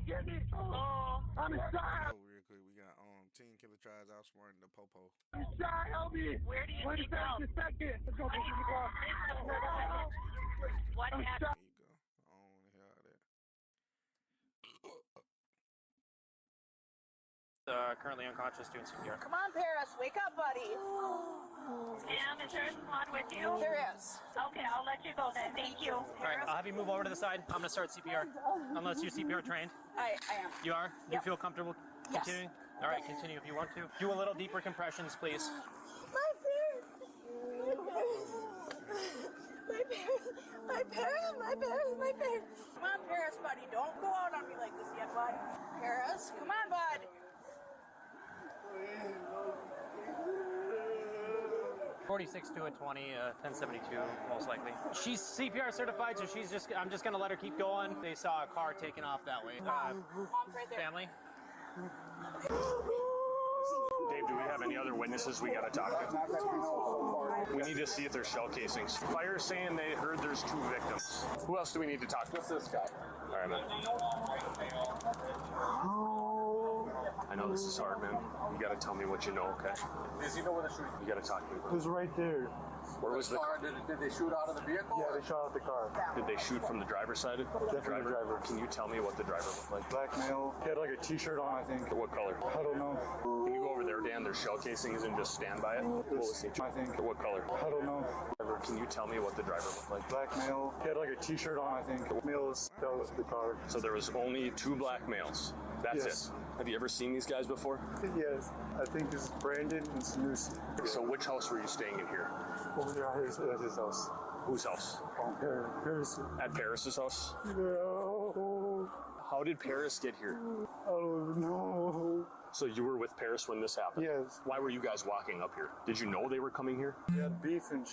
get me. I'm inside. Oh, real quick, we got Teen Killer tries outsmarting the Popo. I'm inside. Help me. Where do you need help? Wait a second. Let's go. What happened? There you go. I don't want to hear all that. Currently unconscious, doing CPR. Come on, Paris, wake up, buddy. Ma'am, is there someone with you? There is. Okay, I'll let you go then. Thank you. All right, I'll have you move over to the side. I'm going to start CPR. Unless you're CPR trained. I am. You are? Yep. You feel comfortable Yes. continuing? All right, continue if you want to. Do a little deeper compressions, please. My parents. My parents. Come on, Paris, buddy. Don't go out on me like this yet, bud. Paris, come on, bud. 46 to a 20, 1072, most likely. She's CPR certified, so I'm just gonna let her keep going. They saw a car taking off that way. Mom's right there. Family? Dave, do we have any other witnesses we gotta talk to? We need to see if there's shell casings. Fire's saying they heard there's 2 victims. Who else do we need to talk to? What's this guy? All right, man. I know this is hard, man. You gotta tell me what you know, okay? Does he know where the shooting? You gotta talk to me. It was right there. Where was the car? Did they shoot out of the vehicle? Yeah, they shot out the car. Did they shoot from the driver's side? Definitely the driver. Can you tell me what the driver looked like? Black male. He had like a t-shirt on, I think. What color? I don't know. Can you go over there, Dan? There's shell casings and just stand by it. What was he? I think. What color? I don't know. Can you tell me what the driver looked like? Black male. He had like a t-shirt on, I think. Male was that was the car. So there was only 2 black males. That's Yes. it. Have you ever seen these guys before? Yes. I think this is Brandon and Sanusi. So which house were you staying in here? Over there at his house. Whose house? Paris. At Paris's house? No. How did Paris get here? I don't know. So you were with Paris when this happened? Yes. Why were you guys walking up here? Did you know they were coming here? He had beef and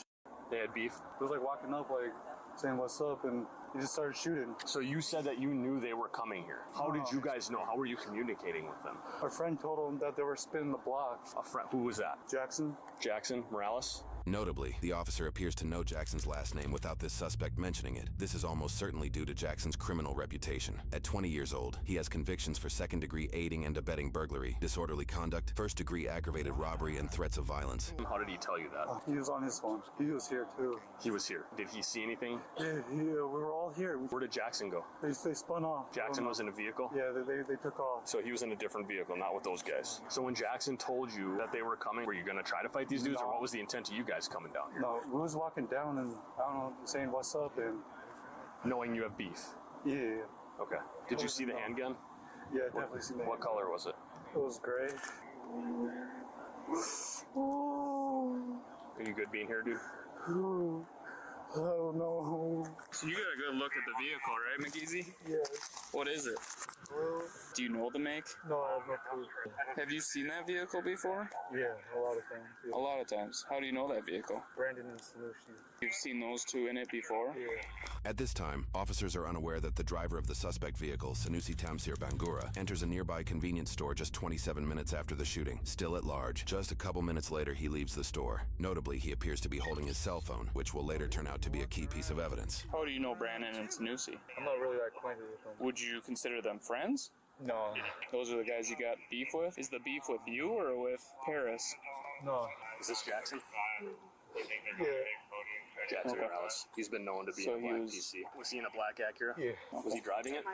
They had beef? It was like walking up, like saying what's up, and he just started shooting. So you said that you knew they were coming here. How did you guys know? How were you communicating with them? My friend told him that they were spinning the block. A friend? Who was that? Jackson. Jackson Morales? Notably, the officer appears to know Jackson's last name without this suspect mentioning it. This is almost certainly due to Jackson's criminal reputation. At 20 years old, he has convictions for second-degree aiding and abetting burglary, disorderly conduct, first-degree aggravated robbery, and threats of violence. How did he tell you that? He was on his phone. He was here too. He was here. Did he see anything? Yeah, we were all here. Where did Jackson go? They spun off. Jackson was in a vehicle? Yeah, they took off. So he was in a different vehicle, not with those guys. So when Jackson told you that they were coming, were you going to try to fight these dudes, or what was the intent of you guys coming down here? No, we was walking down and, I don't know, saying what's up and... Knowing you have beef? Yeah. Okay. Did you see the handgun? Yeah, definitely seen the What color was it? It was gray. Are you good being here, dude? Oh no. So you got a good look at the vehicle, right, McGeezy? Yes. What is it? Do you know the make? No, I have no clue. Have you seen that vehicle before? Yeah, a lot of times. Yeah. A lot of times. How do you know that vehicle? Brandon and Sanusi. You've seen those two in it before? Yeah. At this time, officers are unaware that the driver of the suspect vehicle, Sanusi Tamsir Bangura, enters a nearby convenience store just 27 minutes after the shooting. Still at large, just a couple minutes later he leaves the store. Notably, he appears to be holding his cell phone, which will later turn out to be a key piece of evidence. How do you know Brandon and Sanusi? I'm not really acquainted with them. Would you consider them friends? No. Those are the guys you got beef with? Is the beef with you or with Paris? No. Is this Jackson? Yeah. Jackson Morales. He's been known to be So in a he black was- PC. Was he in a black Acura? Yeah. Was he driving it?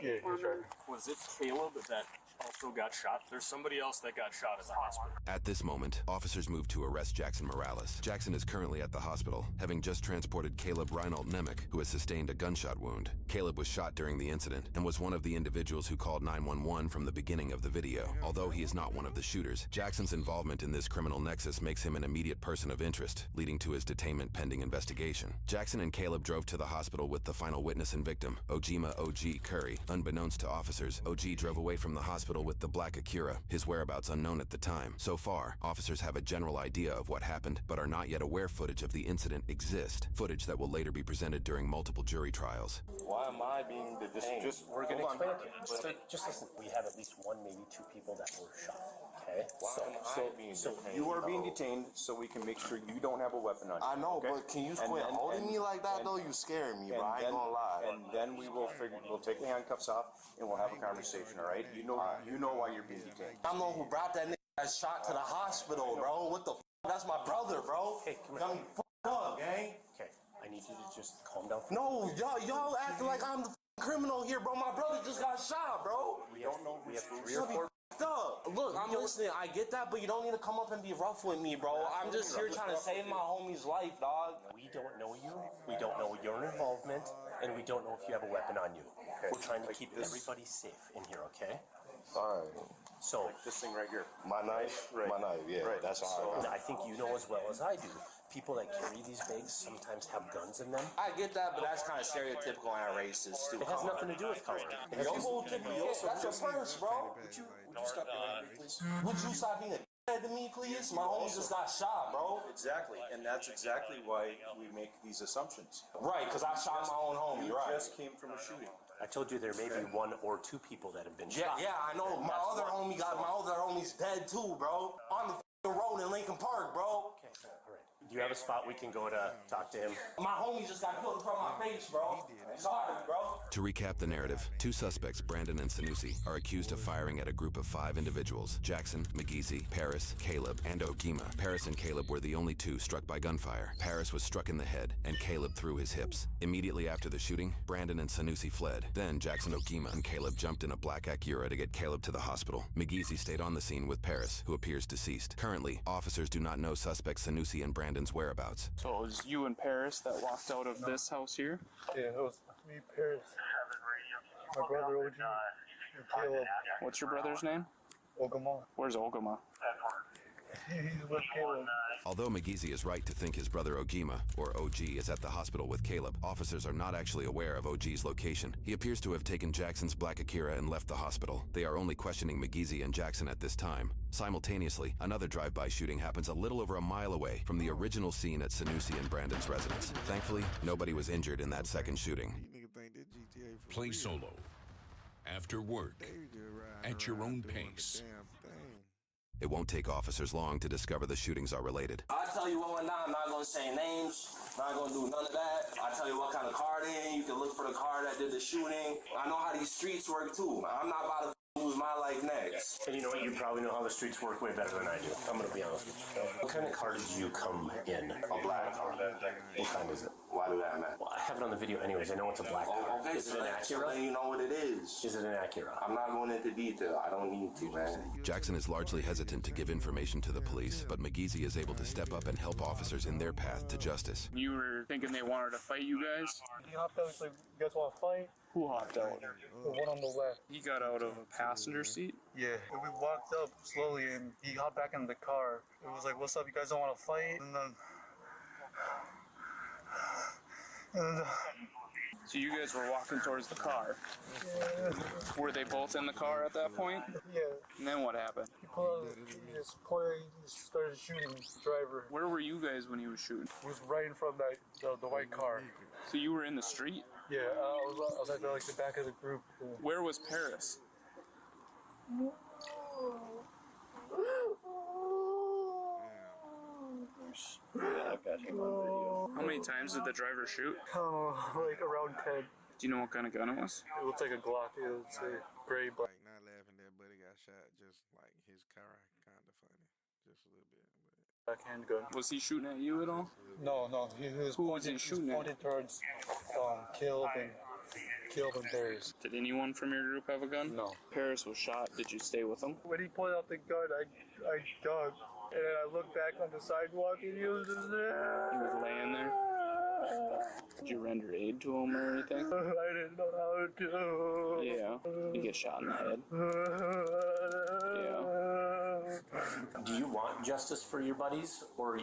Yeah, he's right. Was it Caleb that also got shot? There's somebody else that got shot at the hospital. At this moment, officers move to arrest Jackson Morales. Jackson is currently at the hospital, having just transported Caleb Reinald Nemec, who has sustained a gunshot wound. Caleb was shot during the incident and was one of the individuals who called 911 from the beginning of the video. Although he is not one of the shooters, Jackson's involvement in this criminal nexus makes him an immediate person of interest, leading to his detainment pending investigation. Jackson and Caleb drove to the hospital with the final witness and victim, Ojima O.G. Curry. Unbeknownst to officers, O.G. drove away from the hospital with the black Acura, his whereabouts unknown at the time. So far, officers have a general idea of what happened, but are not yet aware footage of the incident exists, footage that will later be presented during multiple jury trials. Why am I being detained? We're going to explain it to you. So just listen, we have at least one, maybe two people that were shot, okay? Why am I being detained? You are being detained so we can make sure you don't have a weapon on you. I know, okay? but can can you quit holding me like that though? You scaring me, bro. I ain't gonna lie. And then we'll take the handcuffs off and we'll have a conversation, all right? You know why you're being detained. I'm the one who brought that nigga that shot to the hospital, bro. What the f? That's my brother, bro. Hey, come Got me fucked up, gang. Okay, I need you to just calm down. No, y'all acting like I'm the criminal here, bro. My brother just got shot, bro. We have 3 or 4. Up. Look, I'm listening. I get that, but you don't need to come up and be rough with me, bro. I'm just here trying to save my homie's life, dog. We don't know you. We don't know your involvement, and we don't know if you have a weapon on you. Okay. We're trying to keep everybody safe in here, okay? All right. So this thing right here, my knife, my knife. Yeah, right. That's all. I think you know as well as I do. People that carry these bags sometimes have guns in them. I get that, but that's kind of stereotypical and racist, too. It has nothing to do with color. That's your punch, bro. Would you stop being a dick, please? Would you stop being a dick to me, please? My homie just got shot, bro. Exactly, and that's exactly why we make these assumptions. Right, because I shot my own homie, right? Just came from a shooting. I told you there may be 1 or 2 people that have been shot. Yeah, I know. My other homie's dead too, bro. On the road in Lincoln Park, bro. Okay, all right. Do you have a spot we can go to talk to him? My homie just got killed in front of my face, bro. Sorry, bro. To recap the narrative, 2 suspects, Brandon and Sanusi, are accused of firing at a group of 5 individuals: Jackson, McGeezy, Paris, Caleb, and Ogima. Paris and Caleb were the only 2 struck by gunfire. Paris was struck in the head, and Caleb through his hips. Immediately after the shooting, Brandon and Sanusi fled. Then Jackson, Ogima, and Caleb jumped in a black Acura to get Caleb to the hospital. McGeezy stayed on the scene with Paris, who appears deceased. Currently, officers do not know suspects Sanusi and Brandon's whereabouts. So it was you and Paris that walked out of this house here? Yeah, it was me, Paris, my brother OG, and Caleb. What's your brother's name? Ogama. Where's Ogama? He's with Caleb. Although McGeezy is right to think his brother Ogima, or OG, is at the hospital with Caleb, officers are not actually aware of OG's location. He appears to have taken Jackson's black Acura and left the hospital. They are only questioning McGeezy and Jackson at this time. Simultaneously, another drive-by shooting happens a little over a mile away from the original scene at Sanusi and Brandon's residence. Thankfully, nobody was injured in that second shooting. Play solo, after work, at your own pace. It won't take officers long to discover the shootings are related. I'll tell you what went down. I'm not going to say names. Not going to do none of that. I'll tell you what kind of car they in. You can look for the car that did the shooting. I know how these streets work, too. I'm not about to lose my life next. And you know what? You probably know how the streets work way better than I do. I'm going to be honest with you. What kind of car did you come in? A black car. What kind is it? Why do that matter? Well, I have it on the video anyways. I know it's a black car. Okay, Is it an Acura? You know what it is. Is it an Acura? I'm not going into detail. I don't need to, man. Jackson is largely hesitant to give information to the police, but McGeezy is able to step up and help officers in their path to justice. You were thinking they wanted to fight you guys? He hopped out. He's like, "You guys want to fight?" Who hopped out? The one on the left. He got out of a passenger seat? Yeah. We walked up slowly, and he hopped back in the car. It was like, "What's up? You guys don't want to fight?" And then. So you guys were walking towards the car. Yeah. Were they both in the car at that point? Yeah. And then what happened? He just started shooting the driver. Where were you guys when he was shooting? He was right in front of the white car. So you were in the street? Yeah, I was at the back of the group. Where was Paris? Yeah, I've got him on video. How many times did the driver shoot? Oh, like around 10. Do you know what kind of gun it was? It looks like a Glock. It was a gray black. Like, not laughing that buddy got shot, just like his car kind of funny. Just a little bit. But... Black handgun. Was he shooting at you at all? No. He was pointed towards Caleb and Paris. Did anyone from your group have a gun? No. Paris was shot. Did you stay with him? When he pulled out the gun, I ducked. And then I looked back on the sidewalk and he was just there. He was laying there? Did you render aid to him or anything? I didn't know how to. Yeah. You get shot in the head. Yeah. Do you want justice for your buddies? Or I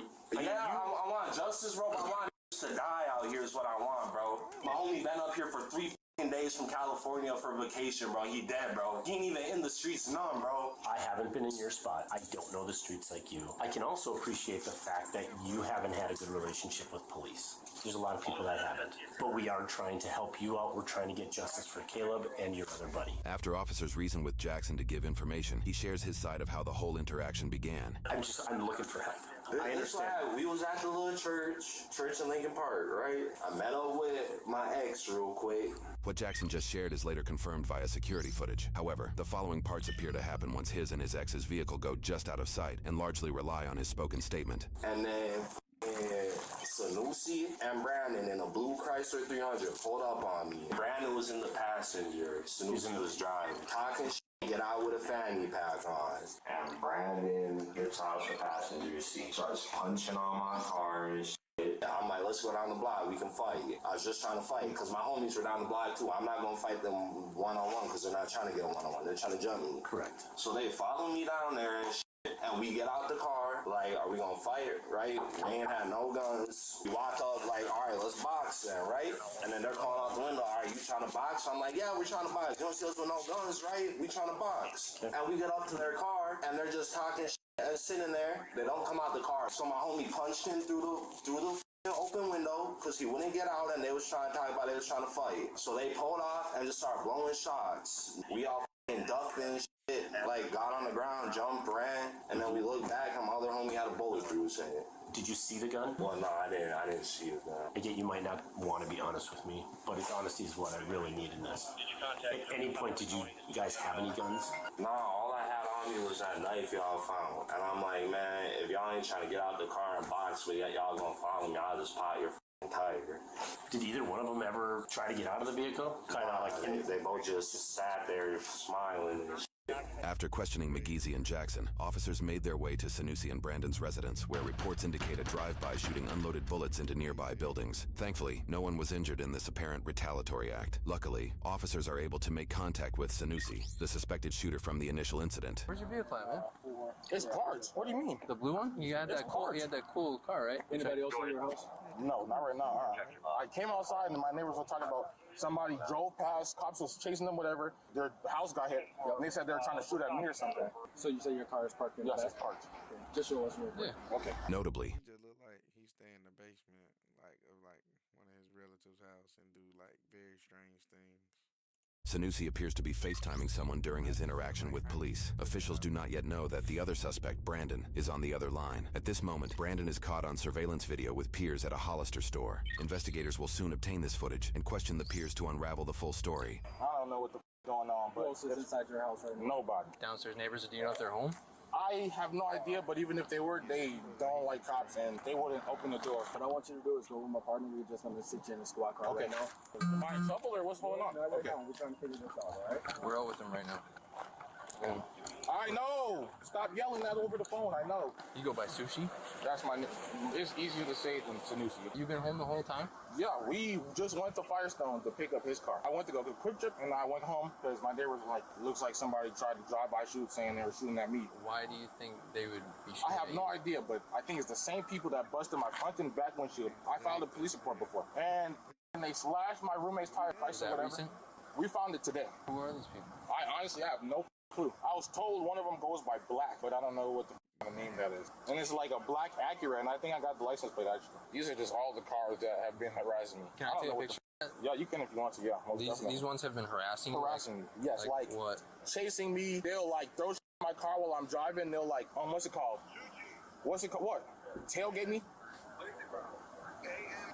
want justice, bro. I want to die out here is what I want, bro. My homie been up here for 3 days from California for vacation, bro. He dead, bro. He ain't even in the streets, none, bro. I haven't been in your spot. I don't know the streets like you. I can also appreciate the fact that you haven't had a good relationship with police. There's a lot of people that haven't. But we are trying to help you out. We're trying to get justice for Caleb and your other buddy. After officers reason with Jackson to give information, he shares his side of how the whole interaction began. I'm looking for help. I understand. We was at the little church in Lincoln Park, right? I met up with my ex real quick. What Jackson just shared is later confirmed via security footage. However, the following parts appear to happen once his and his ex's vehicle go just out of sight and largely rely on his spoken statement. And then Sanusi and Brandon in a blue Chrysler 300 pulled up on me. Brandon was in the passenger. Sanusi was driving. Talking shit, get out with a fanny pack on. And Brandon gets out the passenger seat, starts punching on my car and shit. I'm like, let's go down the block, we can fight. I was just trying to fight, because my homies were down the block too. I'm not going to fight them one-on-one, because they're not trying to get a one-on-one. They're trying to jump me. Correct. So they follow me down there and shit, and we get out the car, like, are we going to fight, right? We ain't had no guns. We walk up, like, all right, let's box then, right? And then they're calling out the window, all right, you trying to box? I'm like, yeah, we're trying to box. You don't see us with no guns, right? We trying to box. And we get up to their car, and they're just talking shit and sitting there. They don't come out the car. So my homie punched him through the open window because he wouldn't get out, and they was trying to talk about they was trying to fight. So they pulled off and just started blowing shots. We all ducked and shit, like got on the ground, jumped, ran, and then we looked back and my other homie had a bullet through his head. Did you see the gun? Well, no, I didn't see the gun. Again, you might not want to be honest with me, but honesty is what I really need in this. At any point, did you guys have any guns? No, all I had on me was that knife y'all found. And I'm like, man, if y'all ain't trying to get out the car and box with y'all gonna follow me, I'll just pop your tiger. Did either one of them ever try to get out of the vehicle? Kind of like they both just sat there smiling and shit. After questioning McGeezy and Jackson, officers made their way to Sanusi and Brandon's residence, where reports indicate a drive-by shooting unloaded bullets into nearby buildings. Thankfully, no one was injured in this apparent retaliatory act. Luckily, officers are able to make contact with Sanusi, the suspected shooter from the initial incident. Where's your vehicle at, man? It's parked. What do you mean? The blue one? You had that cool car, right? Anybody else in your house? No, not right now. I came outside and my neighbors were talking about somebody drove past, cops was chasing them, whatever. Their house got hit. And they said they were trying to shoot at me or something. So you say your car is parked in the back? Yes, it's parked. Okay. Just show us real quick. Yeah. Okay. Notably, He just look like he stay in the basement, like of like one of his relatives' house, and do like very strange things. Sanusi appears to be FaceTiming someone during his interaction with police. Officials do not yet know that the other suspect, Brandon, is on the other line. At this moment, Brandon is caught on surveillance video with peers at a Hollister store. Investigators will soon obtain this footage and question the peers to unravel the full story. I don't know what the going on, but Who else is inside your house right now? Nobody. Downstairs neighbors, do you know if they're home? I have no idea, but even if they were, they don't like cops and they wouldn't open the door. What I want you to do is go with my partner. We're just going to sit you in the squad car right now. Am I in trouble or what's going on? Right now. We're trying to figure this out, all right? We're out with them right now. I know. Stop yelling that over the phone. I know. You go by Sushi? That's my name. It's easier to say than Sanusi. You've been home the whole time? Yeah, we just went to Firestone to pick up his car. I went to go to Quick Trip and I went home because my neighbor was like, looks like somebody tried to drive-by shoot saying they were shooting at me. Why do you think they would be shooting I have at no you? idea, but I think it's the same people that busted my front and back windshield. I filed a police report before. And they slashed my roommate's tire twice Is or that whatever. recent? We found it today. Who are these people? I honestly have no clue. I was told one of them goes by Black, but I don't know what the name that is. And it's like a black Acura, and I think I got the license plate actually. These are just all the cars that have been harassing me. Can I take a picture? Yeah, you can if you want to, yeah. These ones have been harassing you? Harassing me, yes. Like what? Chasing me. They'll like throw shit in my car while I'm driving. They'll like, what's it called? What? Tailgate me?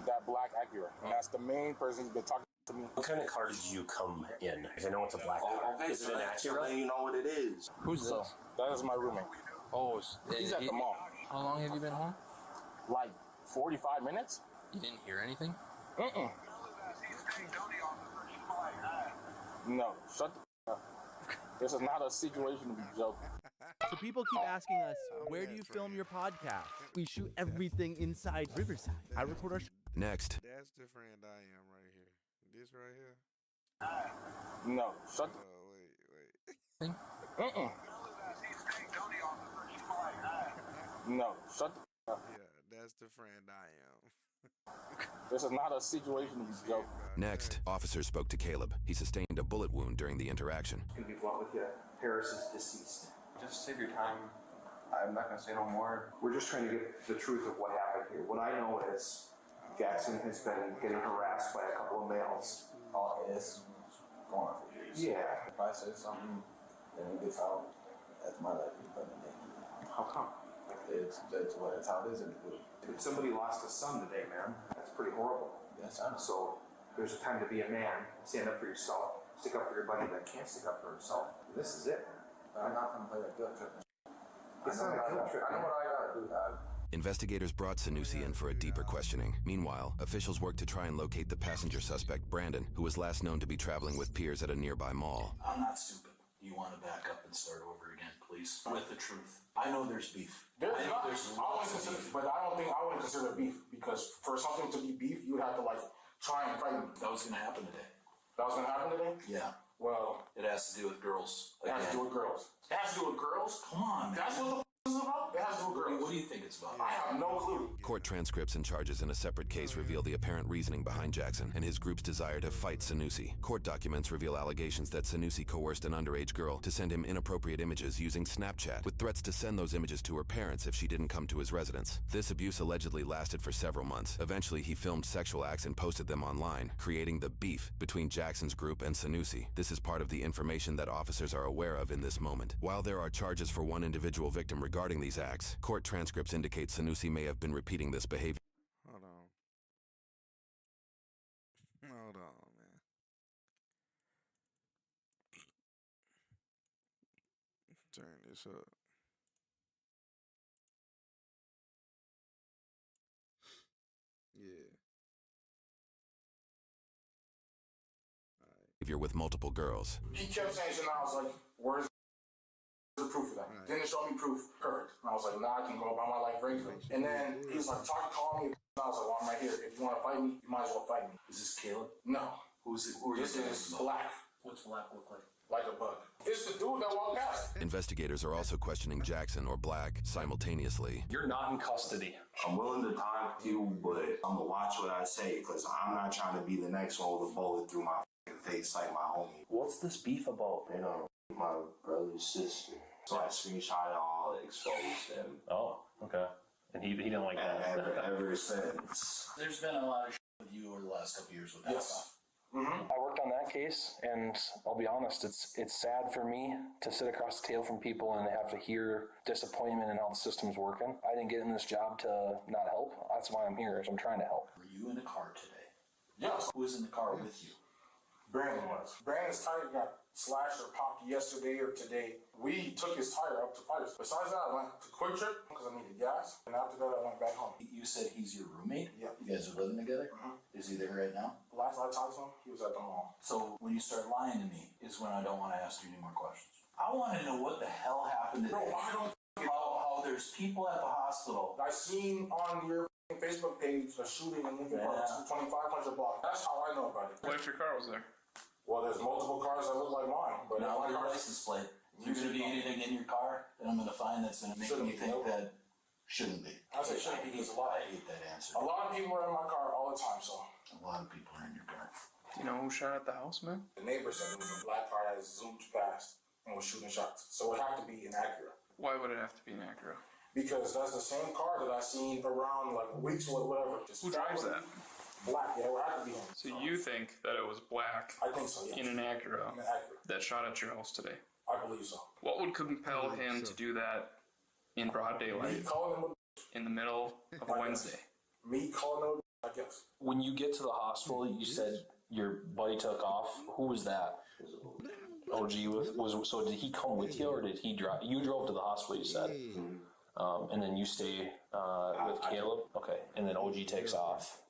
That black Acura. And that's the main person who's been talking to me. What kind of car did you come in? Because I know it's a black car. Okay, Is it so an Acura? you know what it is. Who's So, this? that is my roommate. Oh, He's at the mall. How long have you been home? Like 45 minutes? You didn't hear anything? Mm-mm. No, shut the up. This is not a situation to be joking. So people keep asking us, where do you film your podcast? We shoot everything inside Riverside. I record our Next, That's the friend I am right here. This right here. No, shut the Wait. Mm-mm. No, shut the up. Yeah, that's the friend I am. This is not a situation to be joking. Next, officers spoke to Caleb. He sustained a bullet wound during the interaction. I'm gonna be blunt with you. Paris is deceased. Just save your time. I'm not gonna say no more. We're just trying to get the truth of what happened here. What I know is Jackson has been getting harassed by a couple of males. Oh, it's going on for years. Yeah. If I say something, then it gets out, that's my life is better than How come? It's how it is in the hood. If somebody lost a son today, man, that's pretty horrible. Yes, I know. So there's a time to be a man, stand up for yourself, stick up for your buddy that can't stick up for himself. And this is it. I'm not gonna play that guilt trip. It's not a guilt trip. I know what I gotta do, Dad. Investigators brought Sanusi in for a deeper questioning. Meanwhile, officials worked to try and locate the passenger suspect, Brandon, who was last known to be traveling with peers at a nearby mall. I'm not stupid. Do you want to back up and start over again, please? With the truth. I know there's beef. But I wouldn't consider it beef, because for something to be beef, you would have to like try and fight me. That was going to happen today. That was gonna happen today? Yeah. Well, it has to do with girls. It has to do with girls. It has to do with girls? Come on, man. That's what the this is about? It has to do with girls. What do you think it's about? I have no clue. Court transcripts and charges in a separate case reveal the apparent reasoning behind Jackson and his group's desire to fight Sanusi. Court documents reveal allegations that Sanusi coerced an underage girl to send him inappropriate images using Snapchat, with threats to send those images to her parents if she didn't come to his residence. This abuse allegedly lasted for several months. Eventually, he filmed sexual acts and posted them online, creating the beef between Jackson's group and Sanusi. This is part of the information that officers are aware of in this moment. While there are charges for one individual victim regarding these acts, court transcripts indicate Sanusi may have been repeating this behavior. Hold on, man. Turn this up. Behavior with multiple girls. He kept saying, and I was like, where's the proof of that? Right. Didn't show me proof. Perfect. And I was like, nah, I can go about my life regularly. And then he was like, call me. And I was like, well, I'm right here. If you want to fight me, you might as well fight me. Is this Caleb? No. Who's it? Who are this is Black. What's Black look like? Like a bug. It's the dude that walked past. Investigators are also questioning Jackson or Black simultaneously. You're not in custody. I'm willing to talk to you, but I'm gonna watch what I say, because I'm not trying to be the next one with a bullet through my face like my homie. What's this beef about? You know, my brother's sister. So I screenshot it all, exposed him. Oh, okay. And he didn't like that. Ever since. There's been a lot of with you over the last couple years with that stuff. Mm-hmm. I worked on that case, and I'll be honest, it's sad for me to sit across the table from people and have to hear disappointment in how the system's working. I didn't get in this job to not help. That's why I'm here, is I'm trying to help. Were you in a car today? Yes. Who was in the car with you? Brandon was. Brandon's tire got slashed or popped yesterday or today. We took his tire up to fighters. Besides that, I went to Quick Trip because I needed gas. And after that, I went back home. You said he's your roommate? Yeah. You guys are living together? Mm-hmm. Is he there right now? Last I talked to him, he was at the mall. So when you start lying to me is when I don't want to ask you any more questions. I want to know what the hell happened today. Bro, I don't how there's people at the hospital. I seen on your Facebook page a shooting in Lincoln Park, 2500 block. That's how I know about it. What if your car was there? Well, there's multiple cars that look like mine, but not your license plate. Is there going to be anything in your car that I'm going to find that's going to make me think that shouldn't be? I say shouldn't be because a lot. I hate that answer. A lot of people are in my car all the time, so. A lot of people are in your car. Do you know who shot at the house, man? The neighbor said it was a black car that zoomed past and was shooting shots. So it would have to be an Acura. Why would it have to be an Acura? Because that's the same car that I seen around like weeks or whatever. Just who drives that? Black, yeah, it would have to be him. So you think that it was Black I think so, yeah. in an Acura that shot at your house today? I believe so. What would compel him to do that in broad daylight Me calling him in the middle of a Wednesday? Me calling him, I guess. When you get to the hospital, you said your buddy took off. Who was that? OG so did he come with you, or did he drive? You drove to the hospital, you said. And then you stay with Caleb? Okay, and then OG takes off.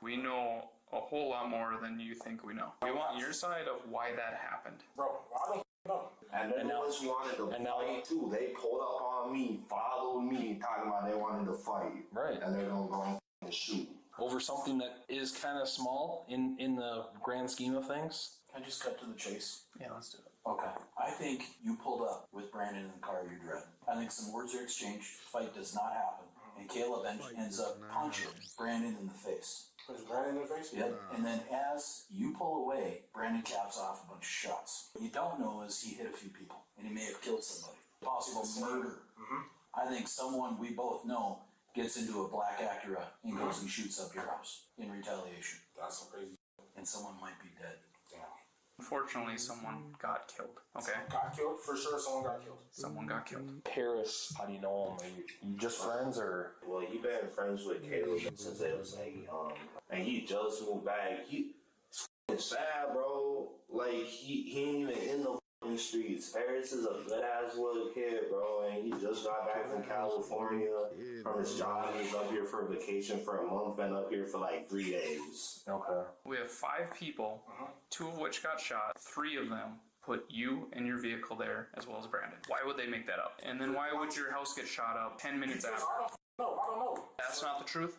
We know a whole lot more than you think we know. We want your side of why that happened. Bro, I don't know. And then ones wanted to fight too. They pulled up on me, followed me, talking about they wanted to fight. Right. And they're going to go and shoot. Over something that is kind of small in the grand scheme of things? Can I just cut to the chase? Yeah, let's do it. Okay. I think you pulled up with Brandon in the car you dread. I think some words are exchanged, fight does not happen, and Caleb ends up punching Brandon in the face. Punch Brandon in the face? Yep. And then as you pull away, Brandon caps off a bunch of shots. What you don't know is he hit a few people, and he may have killed somebody. Possible murder. Mm-hmm. I think someone we both know gets into a black Acura and goes and shoots up your house in retaliation. That's some crazy. And someone might be dead. Damn. Unfortunately, someone got killed. Okay. Got killed? For sure, someone got killed. Someone got killed. Paris, how do you know him? Are you just friends or? Well, he been friends with Caleb since they was like young, and he just moved back. It's sad, bro. Like he ain't even in the fucking streets. Paris is a good ass little kid, bro, and he just got back from California from his job. He's up here for vacation for a month. Been up here for like 3 days. Okay. We have 5 people, 2 of which got shot. 3 of them put you and your vehicle there, as well as Brandon. Why would they make that up? And then why would your house get shot up 10 minutes after? I don't know. That's not the truth?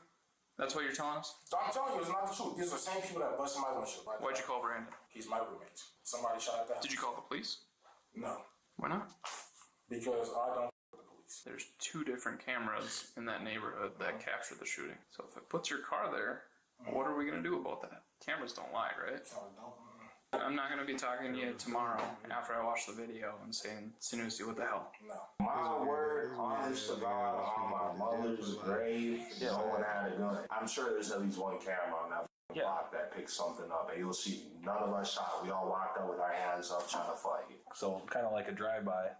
That's what you're telling us? I'm telling you, it's not the truth. These are the same people that busted my windshield. Right? Why'd you call Brandon? He's my roommate. Somebody shot at that. Did you call the police? No. Why not? Because I don't with the police. There's 2 different cameras in that neighborhood that captured the shooting. So if it puts your car there, what are we going to do about that? Cameras don't lie, right? I'm not going to be talking to you tomorrow after I watch the video and saying, Sanusi, what the hell? No. My word, honest to God, on my mother's grave, no one had a gun. I'm sure there's at least one camera on that block that picks something up, and you'll see none of us shot. We all walked up with our hands up trying to fight. So kind of like a drive-by.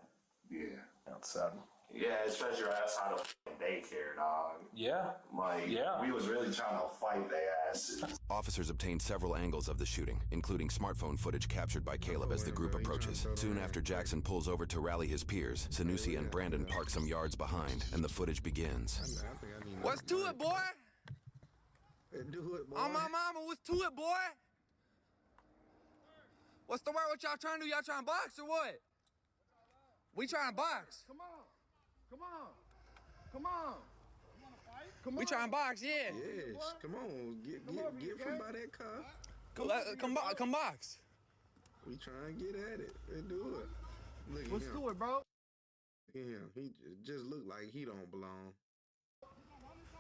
Yeah. That's sad. Yeah, especially that's how the daycare, dog. Yeah. Like, we was really trying to fight their asses. Officers obtained several angles of the shooting, including smartphone footage captured by Caleb as the group approaches. Soon after Jackson pulls over to rally his peers, Sanusi and Brandon park some yards behind, and the footage begins. What's to it, boy? Do it, boy. On my mama, what's to it, boy? What's the word? What y'all trying to do? Y'all trying to box or what? We trying to box. Come on. Come on. Come on. We trying to box, yeah. Yes, come on. Get from by that car. Come box. We trying to get at it. Let's do it. Look at What's him. to it, bro? Look at him. He just look like he don't belong.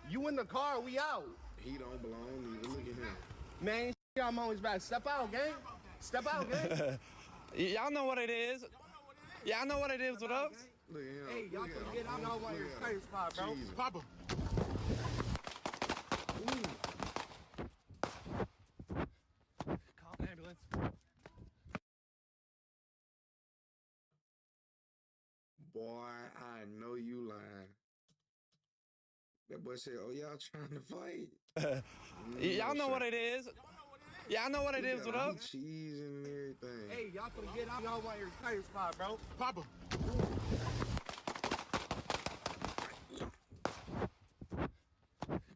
You in the car, we out. He don't belong either. Look at him. Man, I'm on his back. Step out, gang. Step out, gang. Y'all know what it is. Y'all know what it is with us. Look at him. Hey, y'all can get out of your safe spot, bro. Jesus. Papa. Call an ambulance. Boy, I know you lying. That boy said, "Oh, y'all trying to fight?" Y'all know what it is. Y'all know what it is with us. Cheese and everything. Hey, y'all can get out of your safe spot, bro. Papa.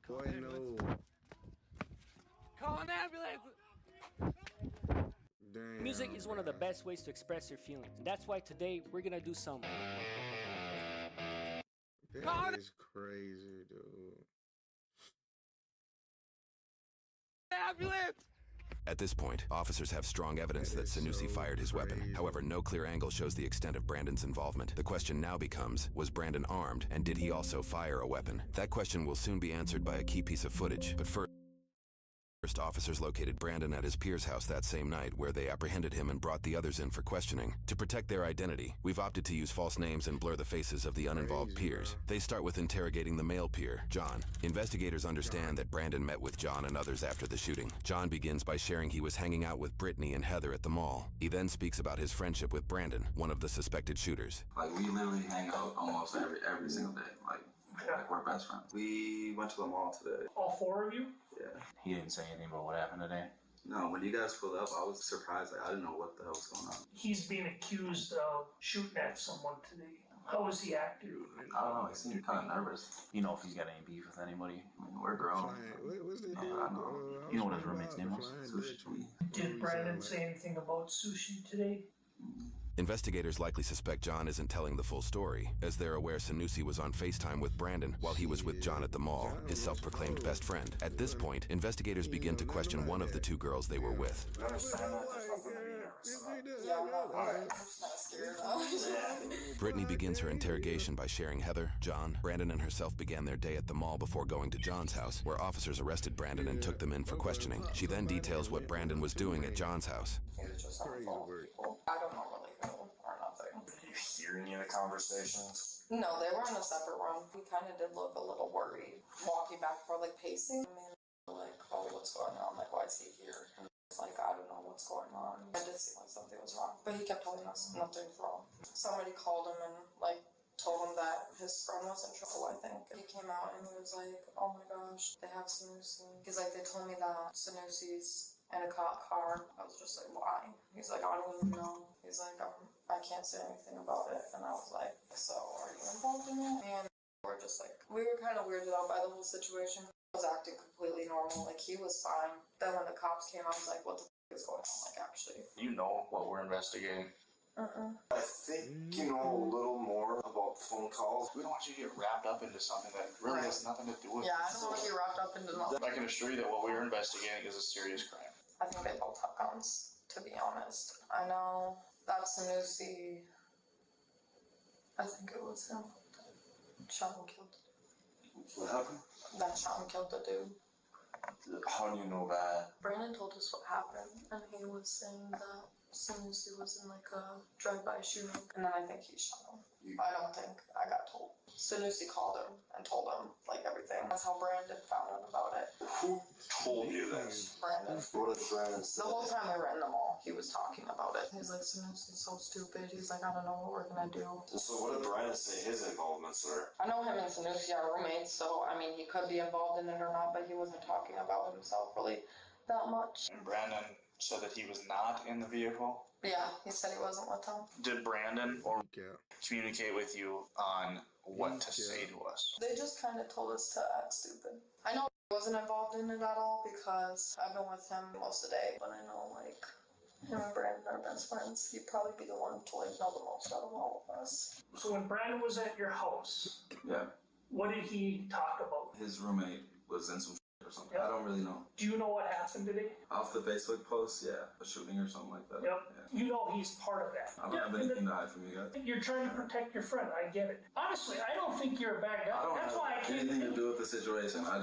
Boy, no. Call an ambulance. Damn. Music is one of the best ways to express your feelings. That's why today we're gonna do some. That is crazy, dude. Ambulance. At this point, officers have strong evidence that Sanusi fired his weapon. However, no clear angle shows the extent of Brandon's involvement. The question now becomes, was Brandon armed, and did he also fire a weapon? That question will soon be answered by a key piece of footage, but first, officers located Brandon at his peer's house that same night, where they apprehended him and brought the others in for questioning. To protect their identity, we've opted to use false names and blur the faces of the uninvolved peers. They start with interrogating the male peer, John. Investigators understand that Brandon met with John and others after the shooting. John begins by sharing he was hanging out with Brittany and Heather at the mall. He then speaks about his friendship with Brandon, one of the suspected shooters. Like, we literally hang out almost every single day. Like we're best friends. We went to the mall today. All 4 of you? Yeah. He didn't say anything about what happened today. No, when you guys pulled up, I was surprised. Like, I didn't know what the hell was going on. He's being accused of shooting at someone today. How was he acting? I don't know. He seemed kind of nervous. You know if he's got any beef with anybody? I mean, we're grown. What's that? Yeah, I know. You know what his roommate's name was? Sushi. Did Brandon say anything about sushi today? Investigators likely suspect John isn't telling the full story, as they're aware Sanusi was on FaceTime with Brandon while he was with John at the mall, his self-proclaimed best friend. At this point, investigators begin to question one of the 2 girls they were with. Brittany begins her interrogation by sharing Heather, John, Brandon, and herself began their day at the mall before going to John's house, where officers arrested Brandon and took them in for questioning. She then details what Brandon was doing at John's house. I don't normally go or nothing. Did you hear any of the conversations? No, they were in a separate room. We kind of did look a little worried. Walking back and forth, like pacing. I mean, like, oh, what's going on? Like, why is he here? And it's like, I don't know what's what's going on. It did seem like something was wrong, but he kept telling us nothing's wrong. Somebody called him and like told him that his friend was in trouble, I think. He came out and he was like, oh my gosh, they have Sanusi. He's like, they told me that Sanusi's in a cop car. I was just like, why? He's like, I don't even know. He's like, I can't say anything about it. And I was like, so are you involved in it? And we're just like, we were kind of weirded out by the whole situation. He was acting completely normal, like he was fine. Then when the cops came, I was like, what the f is going on, like actually? You know what we're investigating. I think you know a little more about phone calls. We don't want you to get wrapped up into something that really has nothing to do with it. Yeah, I don't want to get wrapped up into nothing. I can assure you that what we're investigating is a serious crime. I think they both have guns, to be honest. I know that Sanusi, I think it was him, shot and killed. What happened? That shot and killed the dude. How do you know that? Brandon told us what happened, and he was saying that Sanusi was in like a drive-by shooting, and then I think he shot him. I don't think I got told. Sanusi called him and told him like everything. That's how Brandon found out about it. Who told you this? Brandon. What did Brandon say? The whole time we were in the mall, he was talking about it. He's like, Sanusi's so stupid. He's like, I don't know what we're gonna do. So what did Brandon say his involvements were? I know him and Sanusi are roommates, so I mean, he could be involved in it or not, but he wasn't talking about himself really that much. And Brandon said that he was not in the vehicle? Yeah, he said he wasn't with them. Did Brandon communicate with you on what to say to us? They just kind of told us to act stupid. I know he wasn't involved in it at all because I've been with him most of the day, but I know like him and Brandon are best friends. He'd probably be the one to like know the most out of all of us. So when Brandon was at your house, Yeah, what did he talk about? his roommate was in some or something. I don't really know. Do you know what happened today? Off the Facebook post, yeah, a shooting or something like that. Yep. Yeah. You know he's part of that. I don't have anything to hide from you guys. You're trying to protect your friend. I get it. Honestly, I don't think you're a bad guy. I don't That's have why I can't. anything to do with the situation. I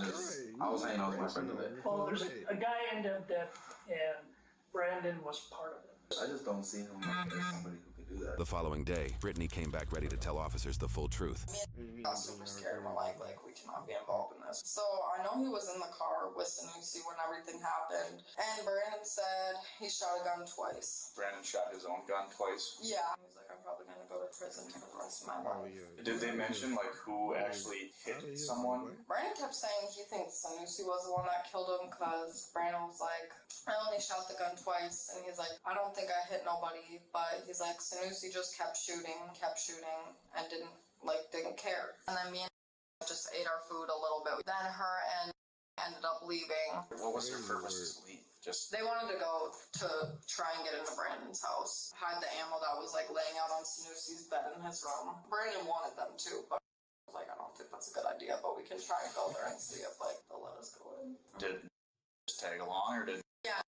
was hanging out with my friend today. Well, there's a guy ended up dead, and Brandon was part of it. I just don't see him as somebody who could do that. The following day, Brittany came back ready to tell officers the full truth. I got super scared. We're like, we cannot be involved in this. So I know he was in the car with Sanusi when everything happened. And Brandon said he shot a gun twice. Brandon shot his own gun twice? Yeah. He was like, I'm probably going to go to prison for the rest of my life. Did they mention like who actually hit someone? Brandon kept saying he thinks Sanusi was the one that killed him because Brandon was like, I only shot the gun twice. And he's like, I don't think I hit nobody. But he's like, Sanusi just kept shooting, and didn't care. And then me and just ate our food a little bit. Then her and ended up leaving. What was their purpose to leave? Just They wanted to go to try and get into Brandon's house. Had the ammo that was like laying out on Sanusi's bed in his room. Brandon wanted them to, but I was like, I don't think that's a good idea, but we can try and go there and see if like they'll let us go in. did just tag along or did Yeah,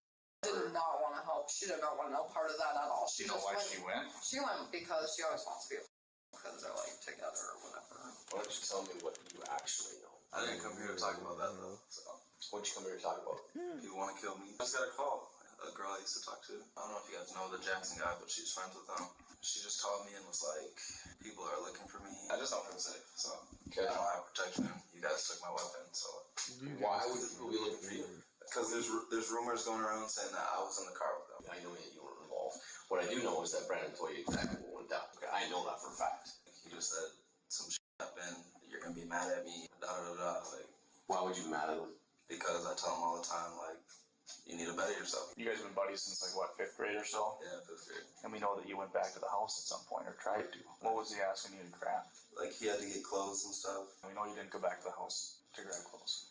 did not want to help. She did not want no part of that at all. you know why she went? She went because she always wants to be a because they're like together or whatever. Why don't you tell me what you actually know? I didn't come here to talk about that though. So What'd you come here to talk about? people want to kill me. I just got a call. A girl I used to talk to. I don't know if you guys know the Jackson guy, but she's friends with him. She just called me and was like, people are looking for me. I just don't feel safe, so I don't have protection. You guys took my weapon, so Why would people be looking for you? because there's rumors going around saying that I was in the car with them. I know that you weren't involved. What I do know is that Brandon told you exactly what went down. Okay, I know that for a fact. He just said some shit happened. You're gonna be mad at me. Da da da da. Like, why would you be mad at him? Because I tell him all the time, like, you need to better yourself. You guys have been buddies since like what, 5th grade or so? Yeah, 5th grade. And we know that you went back to the house at some point or tried to. What was he asking you to grab? Like, he had to get clothes and stuff. We know you didn't go back to the house to grab clothes.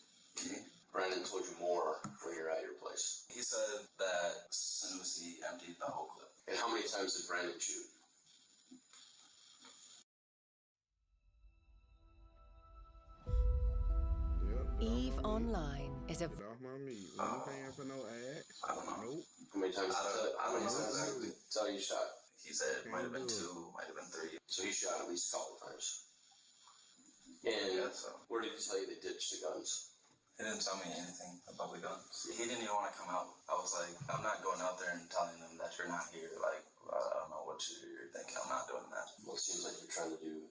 Brandon told you more when you're at your place. He said that Sanusi emptied the whole clip. And how many times did Brandon shoot? EVE Online is a... Get off my meat. We ain't paying for no ads. I don't know. Nope. How many times I don't know exactly. tell you shot? He said it might have been 2, might have been 3. So he shot at least a couple times. And Yeah, so where did he tell you they ditched the guns? he didn't tell me anything about the guns. He didn't even want to come out. I was like, I'm not going out there and telling them that you're not here. Like, I don't know what you're thinking. I'm not doing that. Well, it seems like you're trying to do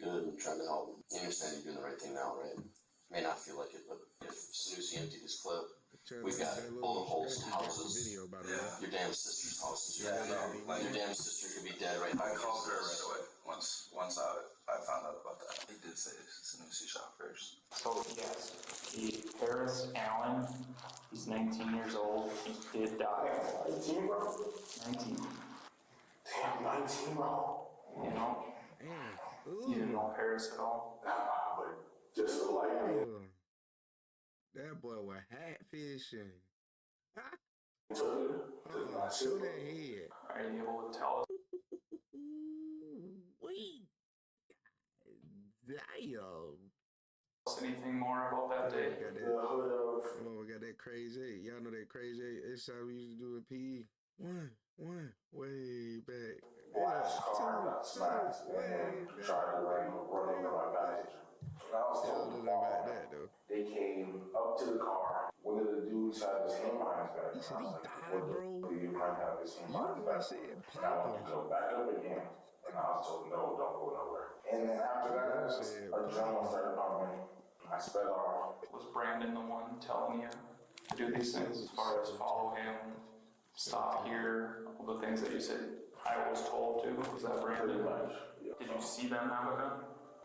good and trying to help. You understand you're doing the right thing now, right? May not feel like it, but if Sanusi emptied his clip We got bullet holes in houses. Your damn sister's house is dead. Like your damn sister could be dead right now. I called her right away once I found out about that. He did say it's a new shop first. So yes, Harris Allen, he's 19 years old. He did die. 19, bro? 19. Damn, 19, bro. You know? You didn't know Harris at all? Nah, but just like me. That boy was hat fishing. Show that head. Are you able to tell? Wait. Damn. Anything more about that day? We got that crazy. Y'all know that crazy. It's how we used to do it. PE. One, way back. Last car got smacked and tried to run over my passenger. When I was told to fall, they came up to the car. One of the dudes had his hand behind his back. I was like, what do you might have his hand behind his back? And I went to go back up again. And I was told, no, don't go nowhere. And then after that, adrenaline started pumping. I sped off. Was Brandon the one telling you to do these things as far as follow him, stop here, all the things that you said I was told to? Was that Brandon? Did you see them have a gun?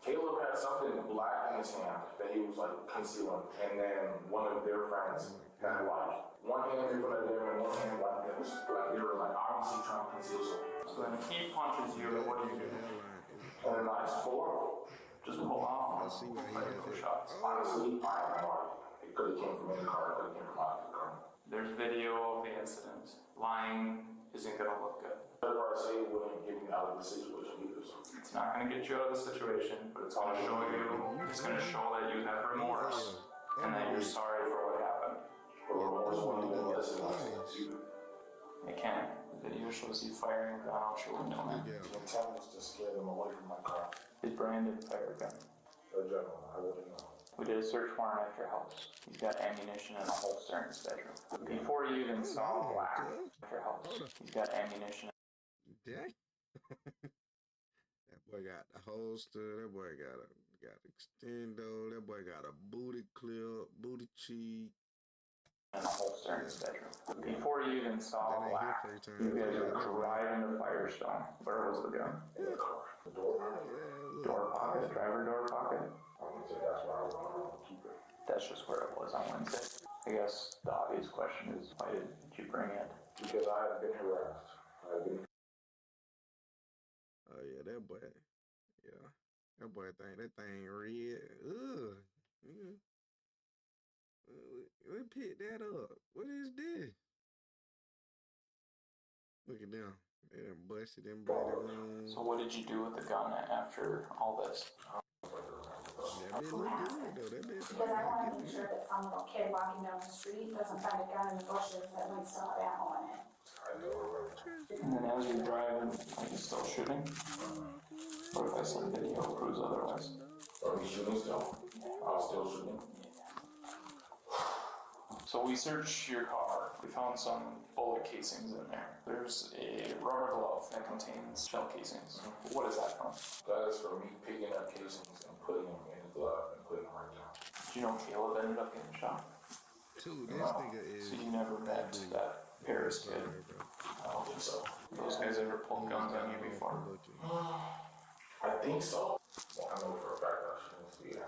Caleb had something black in his hand that he was like concealing. And then one of their friends had like one hand in front of them and one hand like this. Like they were like obviously trying to conceal something. So then he punches you, and what do you do? And then I just pull off. Just pull off. Let's see what he has. Shots. Honestly, I don't know. It could have came from in the car, it could have came from out of the car. There's video of the incident. Lying isn't gonna look good. Third part say it wouldn't get me out of the situation either. So. It's not gonna get you out of the situation, but it's gonna show you. It's gonna show that you have remorse and that you're sorry for what happened. But remorse won't even listen to It can. The video shows you firing a gun out your window, man. The intent was to scare them away from my car. Did Brandon fire a gun? The general, I wouldn't know. We did a search warrant at your house. You've got ammunition in a holster in his bedroom. Before you even saw black at your house, you've got ammunition. That boy got the holster. That boy got extendo. That boy got a booty clip, booty cheek. In a holster in his bedroom. Before you even saw black, you guys were driving to Firestone. Where was the gun? In the car. The door pocket. Door pocket? Driver door pocket? I would say that's where I want to keep it. That's just where it was on Wednesday. I guess the obvious question is, why did you bring it? Because I had been harassed. Oh yeah, that boy. Yeah, that boy think that thing red. Ugh. We picked that up. What is this? Look at them. They done busted them bloody rooms. So what did you do with the gun after all this? That bitch look good though. That bitch. Because I want to make sure that some little kid walking down the street doesn't find a gun in the bushes that might still have ammo in it. And then as you're driving, are you still shooting? Or if I send video proves otherwise? Are you shooting still? I was still shooting. So we searched your car. We found some bullet casings in there. There's a rubber glove that contains shell casings. What is that from? That is for me picking up casings and putting them in the glove and putting them right down. Do you know Caleb ended up getting shot? Dude, this nigga is. So you never met that Paris kid? I don't think so. Those guys ever pulled guns on you before? I think so. Well, I know for a fact I shouldn't see it.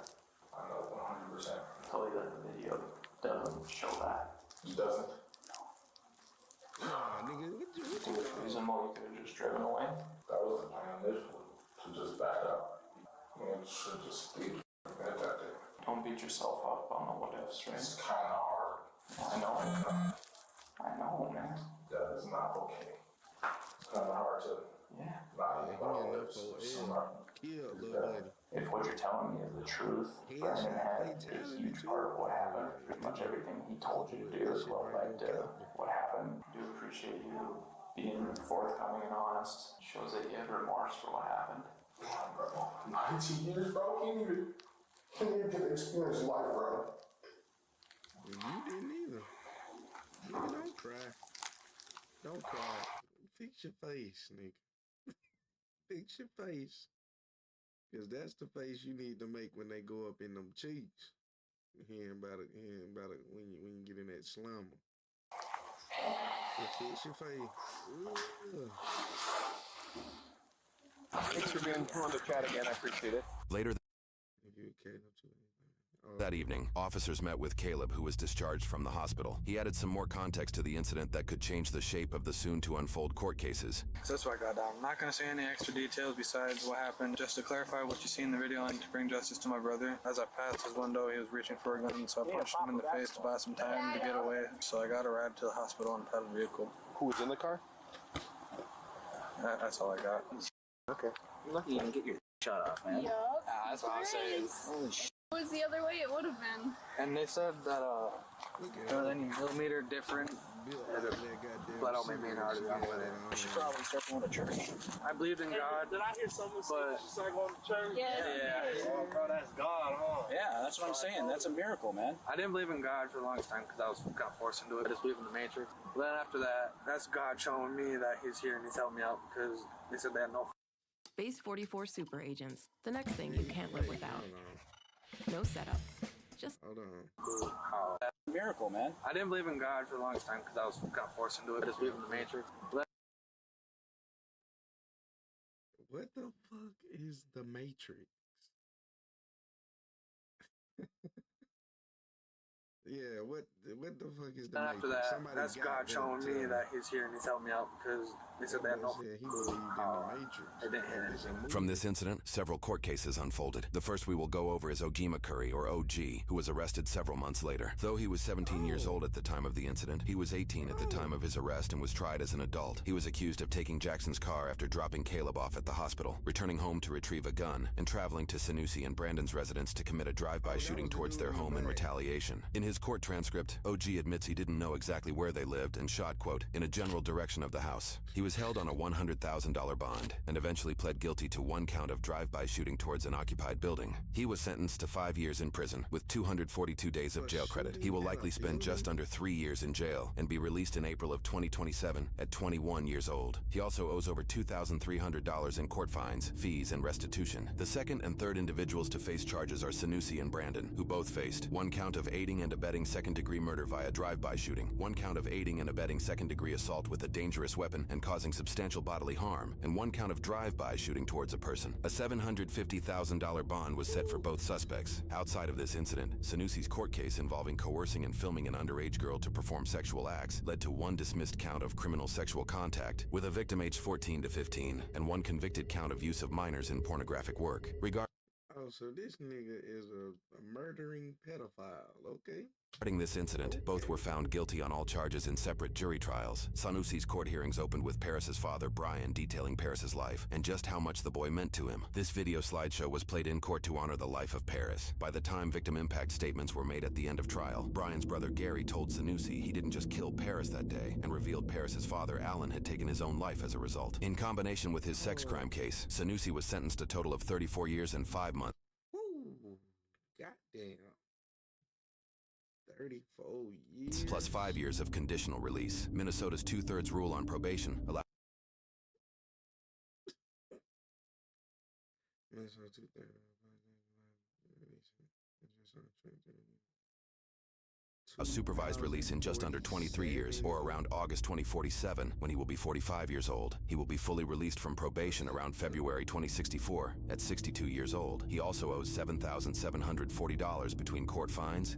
I know 100%. Tell you that the video doesn't show that. It doesn't? Nah, nigga, what you reasonable, you could have just driven away. That was the plan initially, to just back up. And should just leave at that day. Don't beat yourself up on the what ifs, right? It's kind of hard. I know, man. That is not okay. It's kind of hard to not think about what ifs. If what you're telling me is the truth, Brandon had a huge part of what happened. Pretty much everything he told you to do as well led to what happened. I do appreciate you being forthcoming and honest. Shows that you have remorse for what happened. Yeah, bro. 19 years, bro. Can't even get to experience life, bro. You didn't either. Nigga, don't cry. Don't cry. Fix your face, nigga. Fix your face. Because that's the face you need to make when they go up in them cheeks. hearing about it when you get in that slumber. Fix your face. Ugh. Thanks for being willing to chat again. I appreciate it. Later If you okay, that evening, officers met with Caleb, who was discharged from the hospital. He added some more context to the incident that could change the shape of the soon-to-unfold court cases. So that's what I got down. I'm not going to say any extra details besides what happened. Just to clarify what you see in the video and to bring justice to my brother. As I passed his window, he was reaching for a gun, so I punched him in the face to buy some time to get away. So I got a ride to the hospital in a private vehicle. Who was in the car? That's all I got. Okay. You're lucky you didn't get your shot off, man. Yup. That's what I'm saying. Holy shit. If it was the other way, it would have been. And they said that there was any millimeter different. Flat out made me an artist. I'm with it. You should probably start going to church. I believed in God. Did I hear someone say you should start going to church? Yeah. Oh, bro, that's God, huh? Yeah, that's what I'm saying. That's a miracle, man. I didn't believe in God for the longest time because I was kind of forced into it. I just believed in the Matrix. But then after that, that's God showing me that He's here and He's helping me out because they said they had no. Base 44 super agents. The next thing you can't live without. No setup. Just hold on. That's a miracle, man. I didn't believe in God for the longest time because I was kind of forced into it. I just believed in the Matrix. What the fuck is the Matrix? Yeah, what the fuck is the After Matrix? that, that's God showing me that He's here and He's helping me out because they said they had no. He believed in the Matrix. From this incident, several court cases unfolded. The first we will go over is Ojima Curry, or OG, who was arrested several months later. Though he was 17 years old at the time of the incident, he was 18 at the time of his arrest and was tried as an adult. He was accused of taking Jackson's car after dropping Caleb off at the hospital, returning home to retrieve a gun, and traveling to Sanusi and Brandon's residence to commit a drive-by shooting towards their home in retaliation. In his court transcript, OG admits he didn't know exactly where they lived and shot, quote, in a general direction of the house. He was held on a $100,000 bond and eventually pled guilty to one count of drive-by shooting towards an occupied building. He was sentenced to 5 years in prison with 242 days of jail credit. He will likely spend just under 3 years in jail and be released in April of 2027 at 21 years old. He also owes over $2,300 in court fines, fees, and restitution. The second and third individuals to face charges are Sanusi and Brandon, who both faced one count of aiding and abetting second-degree murder via drive-by shooting, one count of aiding and abetting second-degree assault with a dangerous weapon and causing substantial bodily harm, and one count of drive-by shooting towards a person. A $750,000 bond was set for both suspects. Outside of this incident, Sanusi's court case involving coercing and filming an underage girl to perform sexual acts led to one dismissed count of criminal sexual contact with a victim aged 14 to 15, and one convicted count of use of minors in pornographic work. Oh, so this nigga is a murdering pedophile, okay? Regarding this incident, both were found guilty on all charges in separate jury trials. Sanusi's court hearings opened with Paris's father, Brian, detailing Paris's life and just how much the boy meant to him. This video slideshow was played in court to honor the life of Paris. By the time victim impact statements were made at the end of trial, Brian's brother Gary told Sanusi he didn't just kill Paris that day and revealed Paris's father, Alan, had taken his own life as a result. In combination with his sex crime case, Sanusi was sentenced a total of 34 years and 5 months. Woo, goddamn. 34 years. Plus 5 years of conditional release. Minnesota's 2/3 rule on probation allows. A supervised release in just under 23 years, or around August 2047, when he will be 45 years old. He will be fully released from probation around February 2064, at 62 years old. He also owes $7,740 between court fines,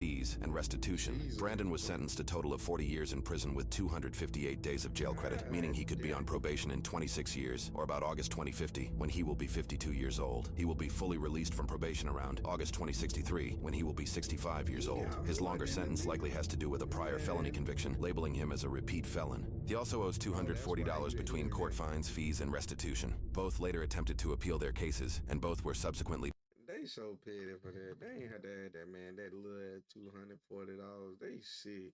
fees, and restitution. Brandon was sentenced a total of 40 years in prison with 258 days of jail credit, meaning he could be on probation in 26 years, or about August 2050, when he will be 52 years old. He will be fully released from probation around August 2063, when he will be 65 years old. His longer sentence likely has to do with a prior felony conviction, labeling him as a repeat felon. He also owes $240 between court fines, fees, and restitution. Both later attempted to appeal their cases, and both were subsequently. They so petty for that. They ain't had to add that, man. That little $240. They sick.